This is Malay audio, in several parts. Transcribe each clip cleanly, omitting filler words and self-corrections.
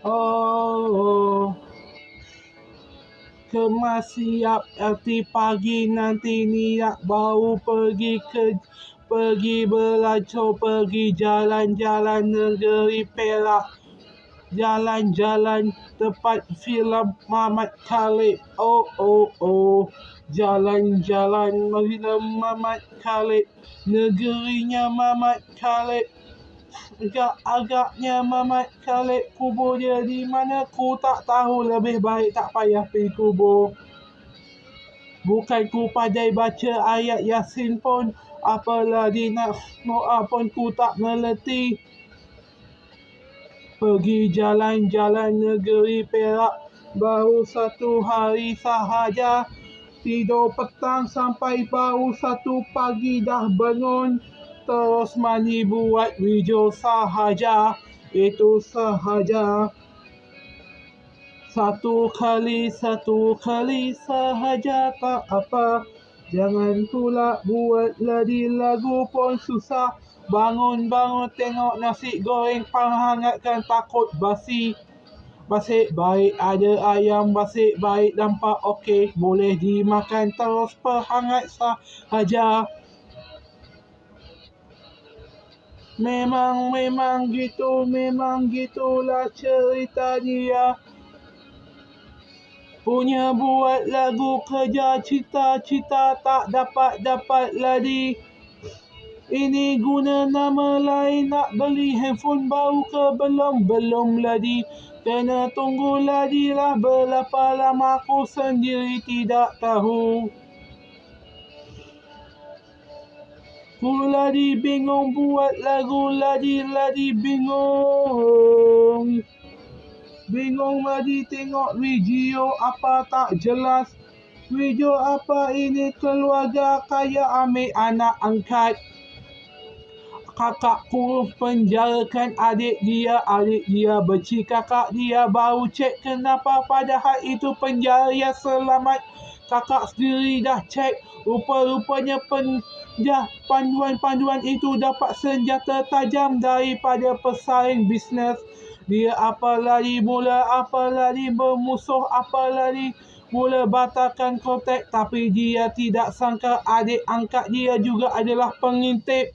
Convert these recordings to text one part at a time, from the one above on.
Oh, kemas siap arti pagi nanti niat baru pergi belancong, pergi jalan-jalan negeri Perak, jalan-jalan tempat filem Mamat Khalid. Oh, jalan-jalan filem Mamat Khalid, negerinya Mamat Khalid. Agak-agaknya Mamat Khalid, kubur dia di mana ku tak tahu, lebih baik tak payah pergi kubur. Bukan ku pandai baca ayat Yasin pun, apalagi nak doa pun ku tak mengerti. Pergi jalan-jalan negeri Perak, baru 1 hari sahaja. Tidur petang sampai baru 1 pagi dah bangun. Terus mandi buat video sahaja, itu sahaja. 1 kali sahaja tak apa. Jangan pula buat lagi lagu pun susah. Bangun-bangun tengok nasi goreng penghangatkan takut basi. Basik baik ada ayam, basik baik nampak okey, boleh dimakan terus perhangat sahaja. Memang gitulah cerita dia. Punya buat lagu kerja cita-cita tak dapat lagi. Ini guna nama lain, nak beli handphone baru ke belum lagi. Kena tunggu lagi lah berapa lama, aku sendiri tidak tahu. Ku lagi bingung buat lagu, lagi bingung. Bingung lagi tengok video apa tak jelas. Video apa ini, keluarga kaya ambil anak angkat. Kakakku penjarakan adik dia benci kakak dia. Baru cek kenapa, padahal itu penjara yang selamat. Kakak sendiri dah cek, rupa-rupanya panduan itu dapat senjata tajam daripada pesaing bisnes. Dia apalagi bermusuh, apalagi mula batalkan kontak. Tapi dia tidak sangka adik angkat dia juga adalah pengintip.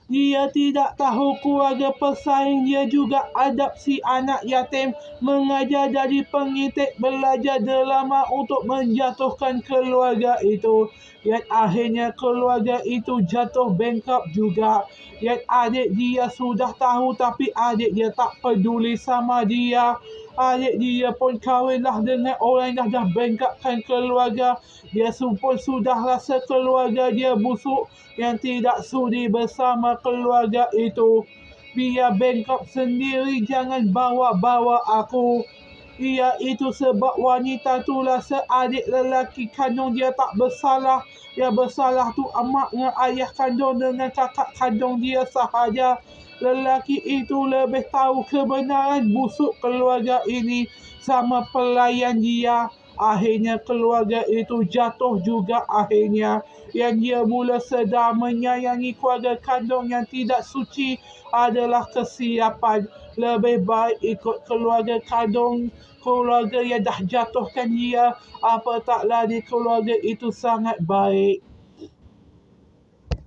Dia tidak tahu keluarga pesaing dia juga adopsi anak yatim, mengajar dari pengintip, belajar drama untuk menjatuhkan keluarga itu. Yang akhirnya keluarga itu jatuh bankrupt juga. Yang adik dia sudah tahu tapi adik dia tak peduli sama dia. Adik dia pun kahwinlah dengan orang yang dah bankruptkan keluarga. Dia pun sudah rasa keluarga dia busuk, yang tidak sudi bersama keluarga itu. Biar bankrupt sendiri, jangan bawa-bawa aku. Ia itu sebab wanita tu rasa adik lelaki kandung dia tak bersalah. Yang bersalah tu emak dengan ayah kandung dengan kakak kandung dia sahaja. Lelaki itu lebih tahu kebenaran busuk keluarga ini sama pelayan dia. Akhirnya keluarga itu jatuh juga akhirnya. Yang dia mula sedar menyayangi keluarga kandung yang tidak suci adalah kesilapan. Lebih baik ikut keluarga kandung, keluarga yang dah jatuhkan dia. Apatah lagi keluarga itu sangat baik.